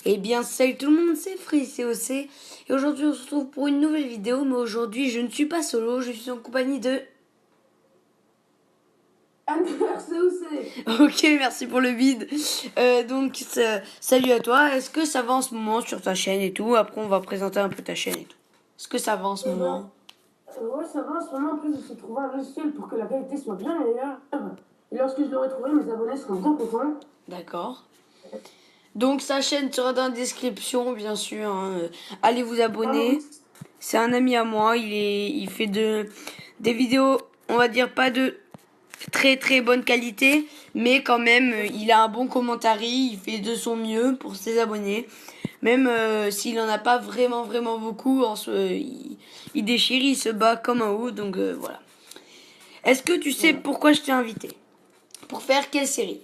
Eh bien, salut tout le monde, c'est Free COC. Et aujourd'hui, on se retrouve pour une nouvelle vidéo. Mais aujourd'hui, je ne suis pas solo, je suis en compagnie de... Ok, merci pour le vide. Salut à toi. Est-ce que ça va en ce moment sur ta chaîne et tout? Après, on va présenter un peu ta chaîne et tout. Est-ce que ça va en ce moment? Ouais, ça va. En ce moment, en plus, je suis trouvé un logiciel pour que la qualité soit bien meilleure. Et lorsque je l'aurai trouvé, mes abonnés seront bien contents. D'accord. Donc, sa chaîne sera dans la description, bien sûr, hein. Allez vous abonner. C'est un ami à moi. Il fait des vidéos, on va dire, pas de très très bonne qualité, mais quand même il a un bon commentaire, il fait de son mieux pour ses abonnés, même s'il en a pas vraiment beaucoup, il déchire, il se bat comme un ouf, donc voilà. Est-ce que tu sais Voilà. pourquoi je t'ai invité? Pour faire quelle série?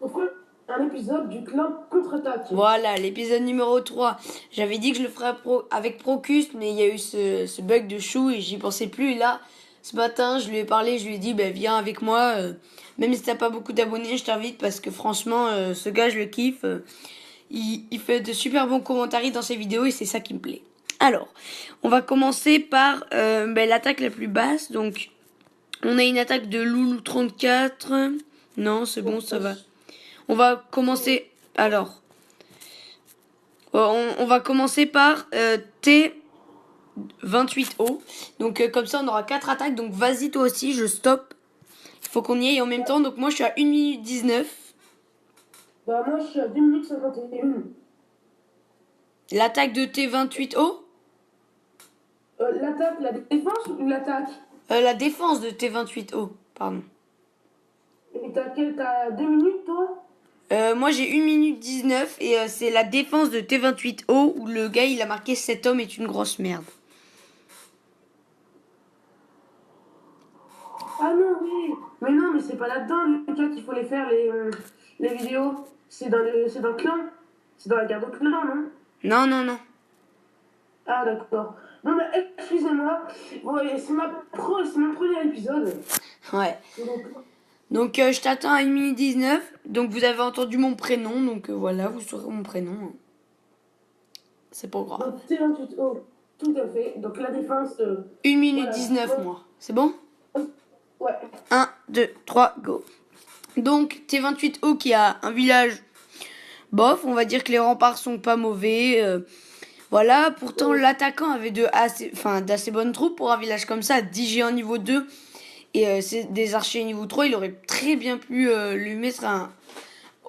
Pourquoi un épisode du clan contre-attaque? Voilà, l'épisode numéro 3. J'avais dit que je le ferais avec Procust, mais il y a eu ce bug de chou et j'y pensais plus. Et là, ce matin, je lui ai parlé, je lui ai dit, bah, viens avec moi. Même si t'as pas beaucoup d'abonnés, je t'invite parce que franchement, ce gars, je le kiffe. Il fait de super bons commentaires dans ses vidéos et c'est ça qui me plaît. Alors, on va commencer par l'attaque la plus basse. Donc, on a une attaque de Loulou 34. Non, c'est bon, ça va. On va commencer. Alors, on va commencer par T28O. Donc comme ça on aura 4 attaques. Donc vas-y toi aussi, je stoppe. Il faut qu'on y aille en même temps. Donc moi je suis à 1 minute 19. Bah, moi, je suis à 2 minutes 51. L'attaque de T28O. L'attaque, la défense ou l'attaque? La défense de T28O. Pardon. Et t'as 2 minutes, toi? Moi j'ai 1 minute 19 et c'est la défense de T28O où le gars il a marqué cet homme est une grosse merde. Ah non, oui. Mais non, mais c'est pas là-dedans, Lucas, qu'il faut les faire, les vidéos. C'est dans le clan. C'est dans la guerre de clan, non? Non, non, non. Ah, d'accord. Non, mais excusez-moi. Ouais, c'est mon premier épisode. Ouais. Donc, Donc je t'attends à 1 minute 19. Donc vous avez entendu mon prénom. Donc voilà, vous saurez mon prénom. C'est pas grave. donc T28, oh, tout à fait. Donc la défense, 1 minute voilà. 19 moi. C'est bon? Ouais. 1, 2, 3, go. Donc T28O qui a un village bof, on va dire que les remparts sont pas mauvais. Voilà, pourtant l'attaquant avait d'assez bonnes troupes pour un village comme ça, 10 géants niveau 2 et c'est des archers niveau 3, il aurait très bien pu lui mettre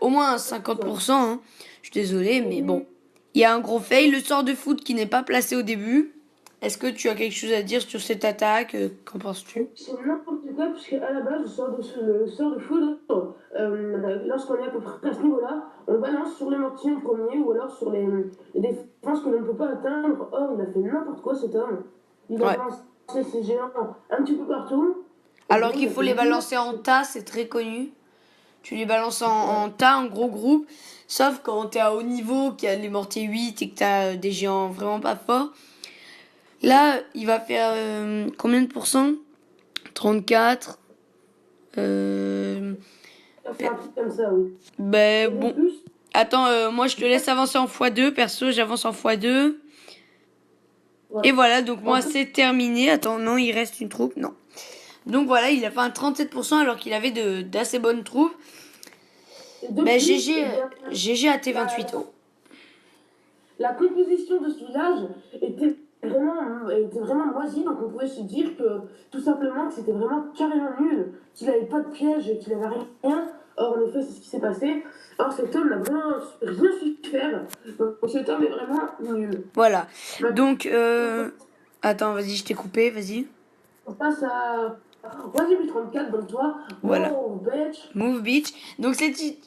au moins un 50%. Hein. Je suis désolé, mais bon. Il y a un gros fail, le sort de foot qui n'est pas placé au début. Est-ce que tu as quelque chose à dire sur cette attaque? Qu'en penses-tu? C'est n'importe quoi, puisque à la base, le sort de foudre, lorsqu'on est à peu près à ce niveau-là, on balance sur les mortiers en premier ou alors sur les défenses que l'on ne peut pas atteindre. Or, il a fait n'importe quoi cet homme. Il a Ouais. balancé ses géants un petit peu partout. Alors Bon, qu'il il a faut fait les deux. balancer en tas, c'est très connu. Tu les balances en tas, en gros groupe. Sauf quand t'es à haut niveau, qu'il y a les mortiers 8 et que t'as des géants vraiment pas forts. Là, il va faire combien de pourcents? 34. Il a fait un truc comme ça, oui. Ben Et de bon. plus, Attends, moi je te laisse avancer en x2. Perso, j'avance en x2. ouais. Et voilà, donc En moi plus, c'est terminé. Attends, non, il reste une troupe. Non. Donc voilà, il a fait un 37% alors qu'il avait d'assez bonnes troupes. de Ben plus, GG, eh bien, GG à la, T28O. la composition de ce village était vraiment moisie, donc on pouvait se dire que tout simplement que c'était vraiment carrément nul, qu'il n'avait pas de piège, qu'il n'avait rien. Or, en effet, c'est ce qui s'est passé. Or, cet homme n'a vraiment rien su faire. Donc, cet homme est vraiment nul. Voilà. Maintenant, Donc, attends, vas-y, je t'ai coupé, vas-y. on passe à Royaume 34, donc toi, Voilà. wow, bitch. Move Beach. Donc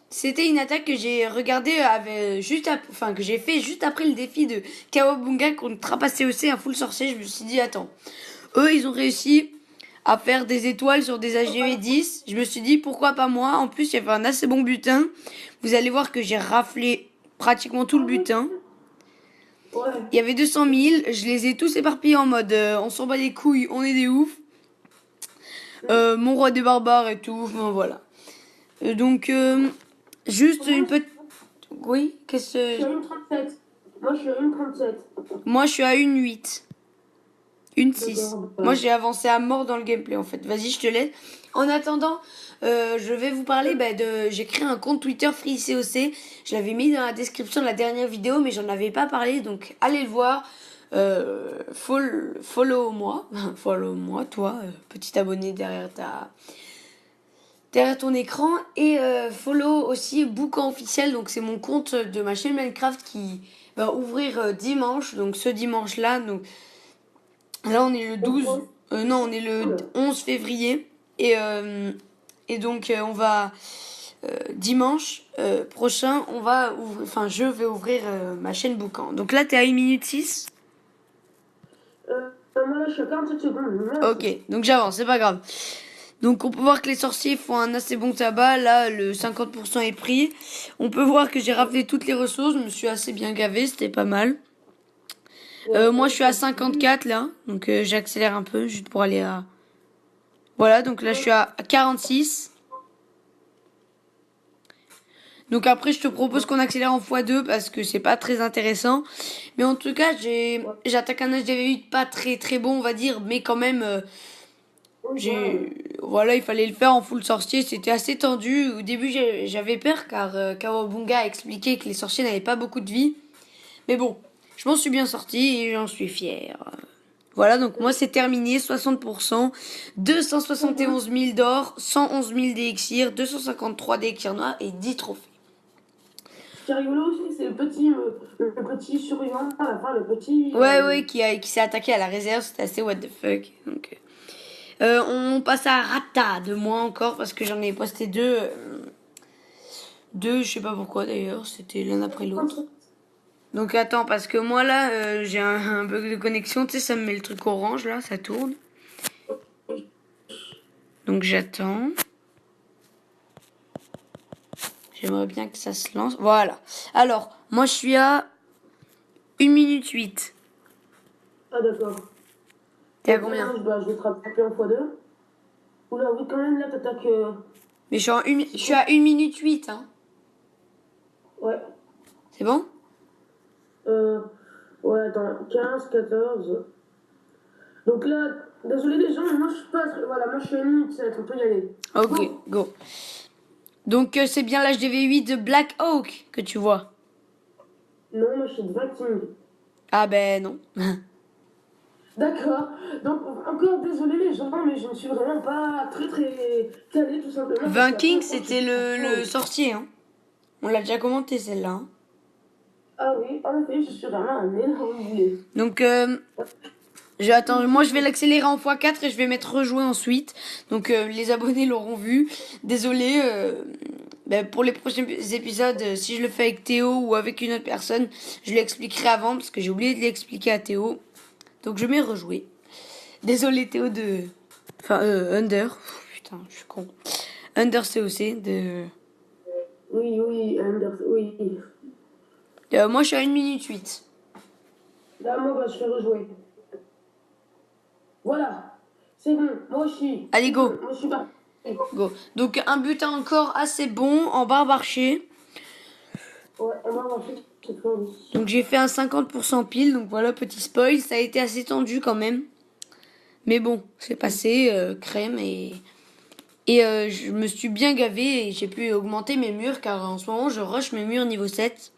c'était une attaque que j'ai regardée que j'ai fait juste après le défi de Kawabunga contre Trapace COC, un full sorcier. Je me suis dit attends, eux ils ont réussi à faire des étoiles sur des AGV 10. Je me suis dit pourquoi pas moi. En plus il y avait un assez bon butin. Vous allez voir que j'ai raflé pratiquement tout le butin. Ouais. Il y avait 200 000. Je les ai tous éparpillés en mode on s'en bat les couilles, on est des oufs. Mon roi des barbares et tout. Enfin, voilà. Donc juste une petite... Oui, Je suis à 1,37. Moi, je suis à 1,37. Moi, je suis à 1,8. 1,6. D'accord. Moi, j'ai avancé à mort dans le gameplay, en fait. Vas-y, je te laisse. En attendant, je vais vous parler de... J'ai créé un compte Twitter FreeCOC. Je l'avais mis dans la description de la dernière vidéo, mais j'en avais pas parlé, donc allez le voir. Follow moi. Follow moi, toi, petit abonné derrière ton écran. Et follow aussi Boucan officiel, donc c'est mon compte de ma chaîne Minecraft qui va ouvrir dimanche, donc ce dimanche-là. Donc là, on est le 12. Non, on est le 11 février. Et donc, on va. Dimanche prochain, on va ouvrir. Enfin, je vais ouvrir ma chaîne Boucan. Donc là, t'es à 1 minute 6. Moi, là, je suis à 47 secondes. Ok, donc j'avance, c'est pas grave. Donc on peut voir que les sorciers font un assez bon tabac. Là, le 50% est pris. On peut voir que j'ai raflé toutes les ressources. Je me suis assez bien gavé, c'était pas mal. Moi, je suis à 54 là. Donc j'accélère un peu juste pour aller à... Voilà, donc là, je suis à 46. Donc après, je te propose qu'on accélère en x2 parce que c'est pas très intéressant. Mais en tout cas, j'attaque un HDV8 pas très très bon, on va dire, mais quand même, voilà, il fallait le faire en full sorcier. C'était assez tendu. Au début, j'avais peur car Kawabunga a expliqué que les sorciers n'avaient pas beaucoup de vie. Mais bon, je m'en suis bien sorti et j'en suis fier. Voilà, donc moi c'est terminé, 60%, 271 000 d'or, 111 000 d'élixir, 253 d'élixir noir et 10 trophées. Ce qui est rigolo aussi, c'est le petit survivant à la fin, le petit. Ouais, qui s'est attaqué à la réserve, c'était assez what the fuck. Donc, on passe à Rata, de moi encore, parce que j'en ai posté deux. Deux, je sais pas pourquoi d'ailleurs, c'était l'un après l'autre. Donc attends, parce que moi là, j'ai un bug de connexion, tu sais, ça me met le truc orange là, ça tourne. Donc j'attends. J'aimerais bien que ça se lance. Voilà. Alors, moi je suis à 1 minute 8. Ah, d'accord. T'es à combien? Je vais te rattraper en x2. Oula, oui, quand même, là, t'attaques. Mais je suis à 1 minute 8, hein. Ouais. C'est bon? Ouais, attends, 15, 14. Donc là, désolé les gens, mais moi je passe. Voilà, moi je suis à 1 minute 7, on peut y aller. Ok, go. Donc c'est bien l'HDV8 de Black Oak que tu vois. Non, moi je suis de Viking. Ah ben non. D'accord. Donc encore désolé les gens, mais je ne suis vraiment pas très très calé tout simplement. Viking c'était le sorcier, hein. On l'a déjà commenté celle-là. Hein. Ah oui, en effet, je suis vraiment un énorme boulet. Donc attends, moi je vais l'accélérer en x4 et je vais mettre rejouer ensuite. Donc les abonnés l'auront vu. Désolé, pour les prochains épisodes, si je le fais avec Théo ou avec une autre personne, je l'expliquerai avant parce que j'ai oublié de l'expliquer à Théo. Donc je mets rejouer. Désolé Théo de... Enfin, Under. Putain, je suis con. Under COC de... Oui, oui. moi je suis à 1 minute 8. Là, moi, bah, je fais rejouer. Voilà. C'est bon, moi aussi. Allez, go. Moi je suis parti. Go. Donc un butin encore assez bon en barbarché. Ouais, on va voir cette fois. Donc j'ai fait un 50% pile, donc voilà, petit spoil, ça a été assez tendu quand même. Mais bon, c'est passé, crème et je me suis bien gavé et j'ai pu augmenter mes murs car en ce moment je rush mes murs niveau 7.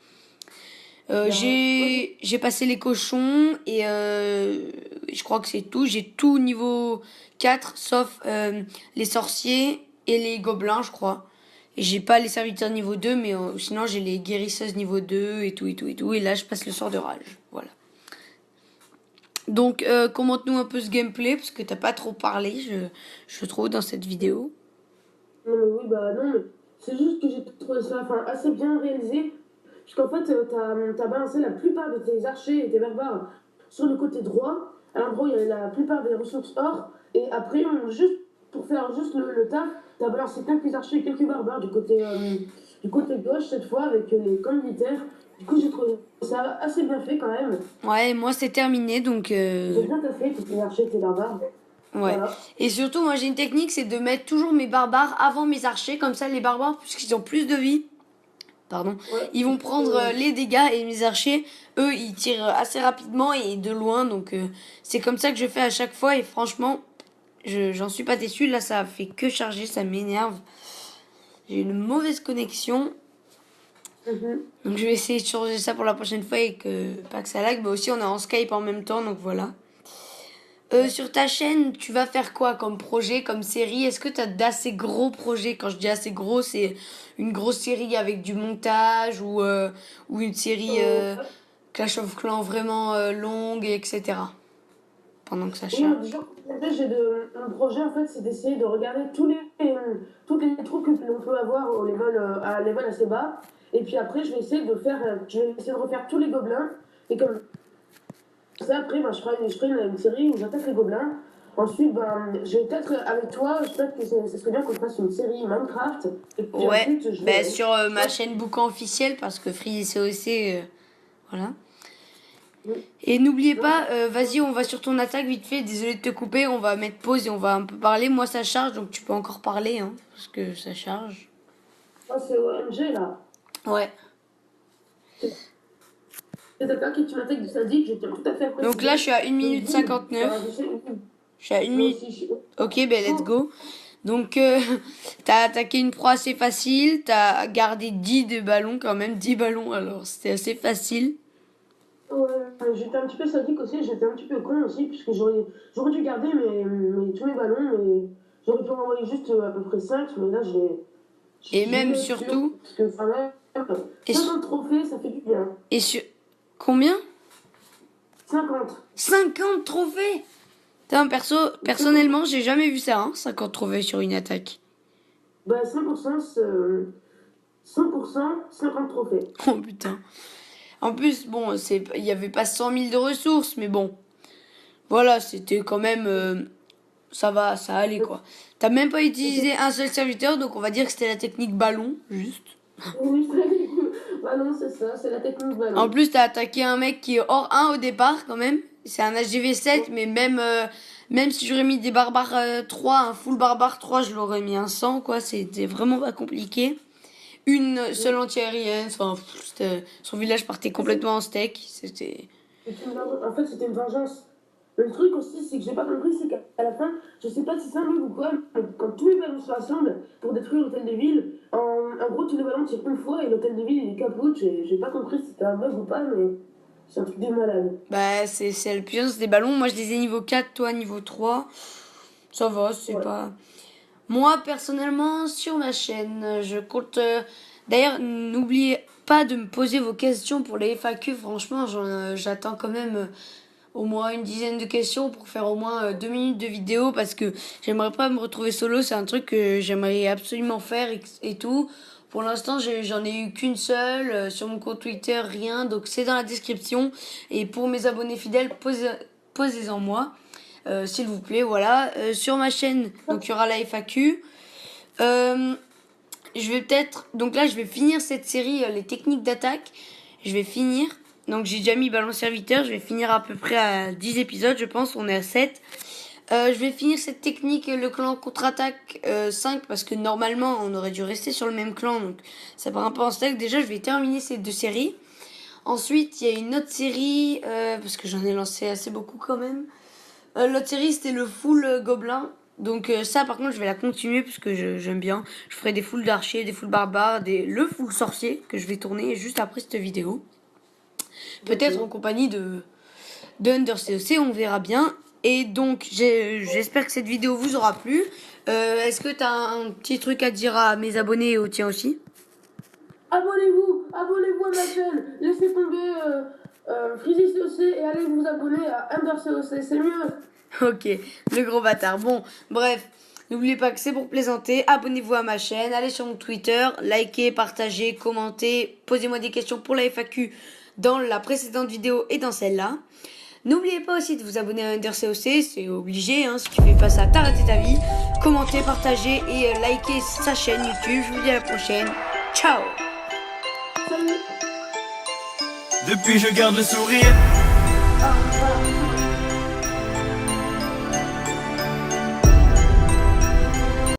J'ai passé les cochons et je crois que c'est tout. J'ai tout niveau 4 sauf les sorciers et les gobelins, je crois. Et j'ai pas les serviteurs niveau 2, mais sinon j'ai les guérisseuses niveau 2 et tout. Et là, je passe le sort de rage. Voilà. Donc, commente-nous un peu ce gameplay, parce que t'as pas trop parlé, je trouve, dans cette vidéo. Non, mais oui, bah non, mais c'est juste que j'ai trouvé ça assez bien réalisé. Puisqu'en fait, t'as balancé la plupart de tes archers et tes barbares sur le côté droit. À l'endroit où il y avait la plupart des ressources or. Et après, juste pour faire juste le taf, t'as balancé quelques archers et quelques barbares du côté gauche cette fois avec les camps militaires. Du coup, j'ai trouvé ça assez bien fait quand même. Ouais, moi c'est terminé, donc... J'ai bien taffé, tes archers et tes barbares. Ouais. Voilà. Et surtout, moi j'ai une technique, c'est de mettre toujours mes barbares avant mes archers, comme ça les barbares, puisqu'ils ont plus de vie, pardon, Ouais. ils vont prendre les dégâts et mes archers, eux, ils tirent assez rapidement et de loin. Donc c'est comme ça que je fais à chaque fois et franchement, j'en suis pas déçu. Là, ça a fait que charger, ça m'énerve. J'ai une mauvaise connexion. Donc je vais essayer de changer ça pour la prochaine fois et pas que ça lag. Mais aussi, on est en Skype en même temps, donc voilà. Sur ta chaîne, tu vas faire quoi comme projet, comme série? Est-ce que tu as d'assez gros projets? Quand je dis assez gros, c'est une grosse série avec du montage ou une série Clash of Clans vraiment longue, etc. Pendant que ça Oui, charge. déjà, mon projet, en fait, c'est d'essayer de regarder toutes les trucs que l'on peut avoir à level assez bas. Et puis après, je vais essayer de refaire tous les gobelins. Et comme ça, après, ben, je ferai une série où j'attaque les gobelins. Ensuite, ben, je vais peut-être, avec toi, peut-être que ce serait bien qu'on fasse une série Minecraft. Et puis Ouais, ensuite, je bah, vais... sur ma chaîne Boucan officielle, parce que Free COC, voilà. Et n'oubliez pas, vas-y, on va sur ton attaque vite fait. Désolé de te couper, on va mettre pause et on va un peu parler. Moi, ça charge, donc tu peux encore parler, hein, parce que ça charge. Oh, c'est OMG, là. Ouais. Cette attaque est une attaque de sadique, je tiens tout à fait à préciser. Donc là, je suis à 1 minute 59. Je suis à 1 minute. Ok, ben let's go. Donc, t'as attaqué une proie assez facile. T'as gardé 10 de ballons quand même. 10 ballons, alors c'était assez facile. Ouais, j'étais un petit peu sadique aussi, j'étais un petit peu con aussi, puisque j'aurais dû garder tous mes ballons, mais j'aurais pu en envoyer juste à peu près 5, mais là Et j'ai même bien sûr, surtout. parce que quand même, Et 50 trophées, ça fait du bien. Et sur. Combien? 50. 50 trophées! Putain, personnellement, j'ai jamais vu ça, hein, 50 trophées sur une attaque. Bah 100%, 100%, 50 trophées. Oh putain. En plus, bon, il y avait pas 100 000 de ressources, mais bon. Voilà, c'était quand même. Ça va, ça allait quoi. T'as même pas utilisé un seul serviteur, donc on va dire que c'était la technique ballon, juste. Oui, bah non, c'est ça, c'est la technique ballon. En plus, t'as attaqué un mec qui est hors 1 au départ, quand même. C'est un HGV 7, mais même si j'aurais mis des barbares 3, un full barbare 3, je l'aurais mis un 100, quoi. C'était vraiment pas compliqué. Une seule anti-aérienne, enfin, son village partait complètement en steak. C'était. En fait, c'était une vengeance. Le truc aussi, c'est que j'ai pas compris, c'est qu'à la fin, je sais pas si c'est un bug ou quoi, mais quand tous les ballons se rassemblent pour détruire l'hôtel de ville, en gros, tous les ballons tirent une fois et l'hôtel de ville il est capote. J'ai pas compris si c'était un bug ou pas, mais c'est un truc de malade. Bah, c'est la puissance des ballons. Moi, je les ai niveau 4, toi niveau 3. Ça va, c'est Ouais. pas. Moi, personnellement, sur ma chaîne, je compte. D'ailleurs, n'oubliez pas de me poser vos questions pour les FAQ. Franchement, j'attends quand même au moins une dizaine de questions pour faire au moins 2 minutes de vidéo parce que j'aimerais pas me retrouver solo. C'est un truc que j'aimerais absolument faire et tout. Pour l'instant, j'en ai eu qu'une seule. Sur mon compte Twitter, rien. Donc, c'est dans la description. Et pour mes abonnés fidèles, posez-en moi. S'il vous plaît, voilà. Sur ma chaîne, donc il y aura la FAQ. Je vais peut-être. Donc là, je vais finir cette série, les techniques d'attaque. Je vais finir. Donc j'ai déjà mis ballon serviteur. Je vais finir à peu près à 10 épisodes, je pense. On est à 7. Je vais finir cette technique, le clan contre-attaque 5, parce que normalement, on aurait dû rester sur le même clan. Donc ça part un peu en steak. Déjà, je vais terminer ces 2 séries. Ensuite, il y a une autre série, parce que j'en ai lancé assez beaucoup quand même. L'autre série, c'était le full gobelin. Donc ça, par contre, je vais la continuer parce que j'aime bien. Je ferai des fulls d'archers, des fulls barbares, le full sorcier que je vais tourner juste après cette vidéo. Peut-être en compagnie de UnderCOC, on verra bien. Et donc, j'espère que cette vidéo vous aura plu. Est-ce que tu as un petit truc à dire à mes abonnés et aux tiens aussi? Abonnez-vous à ma chaîne, laissez tomber Freezy COC et allez vous abonner à UnderCOC, c'est mieux. Ok, le gros bâtard. Bon, bref, n'oubliez pas que c'est pour plaisanter. Abonnez-vous à ma chaîne, allez sur mon Twitter, likez, partagez, commentez, posez-moi des questions pour la FAQ dans la précédente vidéo et dans celle-là. N'oubliez pas aussi de vous abonner à UnderCOC, c'est obligé, hein, si tu fais pas ça, t'as raté ta vie. Commentez, partagez et likez sa chaîne YouTube. Je vous dis à la prochaine. Ciao. Salut. Depuis je garde le sourire. Ah, voilà.